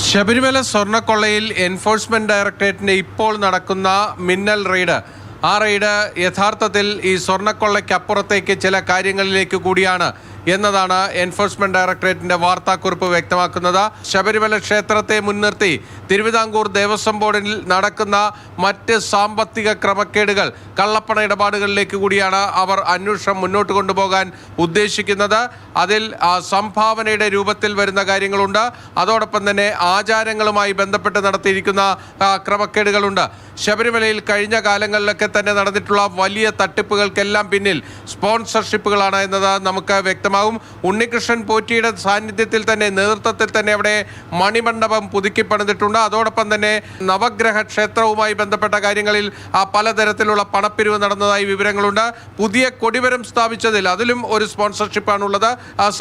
Sabarimala സ്വർണ്ണക്കൊള്ളയിൽ enforcement ഡയറക്ടറേറ്റിന്റെ ഇപ്പോൾ നടക്കുന്ന മിന്നൽ റെയ്ഡ്, ആ റെയ്ഡ് യഥാർത്ഥത്തിൽ ഈ സ്വർണ്ണക്കൊള്ളയ്ക്കപ്പുറത്തേക്ക് ചില കാര്യങ്ങളിലേക്ക് കൂടിയാണ് എന്നതാണ് എൻഫോഴ്സ്മെന്റ് ഡയറക്ടറേറ്റിന്റെ വാർത്താക്കുറിപ്പ് വ്യക്തമാക്കുന്നത്. ശബരിമല ക്ഷേത്രത്തെ മുൻനിർത്തി തിരുവിതാംകൂർ ദേവസ്വം ബോർഡിൽ നടക്കുന്ന മറ്റ് സാമ്പത്തിക ക്രമക്കേടുകൾ, കള്ളപ്പണ ഇടപാടുകളിലേക്ക് കൂടിയാണ് അവർ അന്വേഷണം മുന്നോട്ട് കൊണ്ടുപോകാൻ ഉദ്ദേശിക്കുന്നത്. അതിൽ സംഭാവനയുടെ രൂപത്തിൽ വരുന്ന കാര്യങ്ങളുണ്ട്, അതോടൊപ്പം തന്നെ ആചാരങ്ങളുമായി ബന്ധപ്പെട്ട് നടത്തിയിരിക്കുന്ന ക്രമക്കേടുകളുണ്ട്. ശബരിമലയിൽ കഴിഞ്ഞ കാലങ്ങളിലൊക്കെ തന്നെ നടന്നിട്ടുള്ള വലിയ തട്ടിപ്പുകൾക്കെല്ലാം പിന്നിൽ സ്പോൺസർഷിപ്പുകളാണ് എന്നത് നമുക്ക് വ്യക്തമാകും. ഉണ്ണികൃഷ്ണൻ പോറ്റിയുടെ സാന്നിധ്യത്തിൽ തന്നെ, നേതൃത്വത്തിൽ തന്നെ അവിടെ മണിമണ്ഡപം പുതുക്കിപ്പണിതിട്ടുണ്ട്. അതോടൊപ്പം തന്നെ നവഗ്രഹ ക്ഷേത്രവുമായി ബന്ധപ്പെട്ട കാര്യങ്ങളിൽ പലതരത്തിലുള്ള പണപ്പിരിവ് നടന്നതായി വിവരങ്ങളുണ്ട്. പുതിയ കൊടിമരം സ്ഥാപിച്ചതിൽ അതിലും ഒരു സ്പോൺസർഷിപ്പാണുള്ളത്.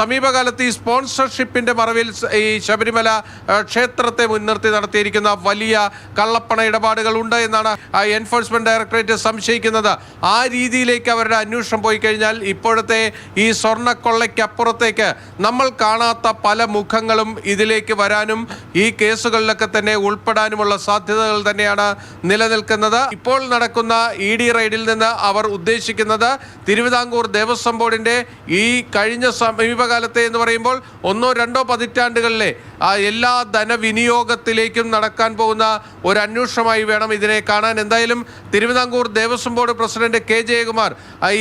സമീപകാലത്ത് ഈ സ്പോൺസർഷിപ്പിന്റെ മറവിൽ ഈ ശബരിമല ക്ഷേത്രത്തെ മുൻനിർത്തി നടത്തിയിരിക്കുന്ന വലിയ കള്ളപ്പണ ഇടപാടുകളുണ്ട് എന്നാണ് എൻഫോഴ്സ്മെന്റ് ഡയറക്ടറേറ്റ് സംശയിക്കുന്നത്. ആ രീതിയിലേക്ക് അവരുടെ അന്വേഷണം പോയി കഴിഞ്ഞാൽ ഇപ്പോഴത്തെ ഈ സ്വർണ്ണക്കൊള്ളയ്ക്കപ്പുറത്തേക്ക് നമ്മൾ കാണാത്ത പല മുഖങ്ങളും ഇതിലേക്ക് വരാനും ഈ കേസുകളിലൊക്കെ തന്നെ ഉൾപ്പെടാനുമുള്ള സാധ്യതകൾ തന്നെയാണ് നിലനിൽക്കുന്നത്. ഇപ്പോൾ നടക്കുന്ന ED റെയ്ഡിൽ നിന്ന് അവർ ഉദ്ദേശിക്കുന്നത് തിരുവിതാംകൂർ ദേവസ്വം ബോർഡിന്റെ ഈ കഴിഞ്ഞ സമീപകാലത്തെ എന്ന് പറയുമ്പോൾ 1-2 പതിറ്റാണ്ടുകളിലെ എല്ലാ ധനവിനിയോഗത്തിലേക്കും നടക്കാൻ പോകുന്ന ഒരു അന്വേഷണമായി വേണം ഇതിനെ കാണാൻ. എന്തായാലും Thiruvithamkoor Devaswom board president K. Jayakumar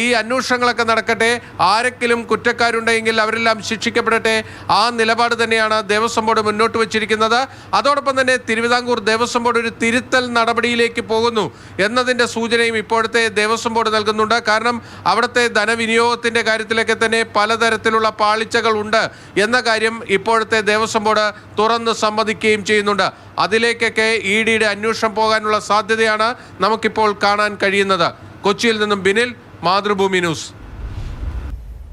ഈ അന്വേഷണങ്ങളൊക്കെ നടക്കട്ടെ, ആരെങ്കിലും കുറ്റക്കാരുണ്ടെങ്കിൽ അവരെല്ലാം ശിക്ഷിക്കപ്പെടട്ടെ, ആ നിലപാട് തന്നെയാണ് ദേവസ്വം ബോർഡ് മുന്നോട്ട് വച്ചിരിക്കുന്നത്. അതോടൊപ്പം തന്നെ തിരുവിതാംകൂർ ദേവസ്വം ബോർഡ് ഒരു തിരുത്തൽ നടപടിയിലേക്ക് പോകുന്നു എന്നതിൻ്റെ സൂചനയും ഇപ്പോഴത്തെ ദേവസ്വം ബോർഡ് നൽകുന്നുണ്ട്. കാരണം അവിടുത്തെ ധനവിനിയോഗത്തിൻ്റെ കാര്യത്തിലൊക്കെ തന്നെ പലതരത്തിലുള്ള പാളിച്ചകൾ ഉണ്ട് എന്ന കാര്യം ഇപ്പോഴത്തെ ദേവസ്വം ബോർഡ് തുറന്ന് സമ്മതിക്കുകയും ചെയ്യുന്നുണ്ട്. അതിലേക്കൊക്കെ EDയുടെ അന്വേഷണം പോകാനുള്ള സാധ്യതയാണ് നമുക്കിപ്പോൾ കാണാൻ കഴിയുന്നത്. കൊച്ചിയിൽ നിന്നും ബിനിൽ, മാതൃഭൂമി ന്യൂസ്.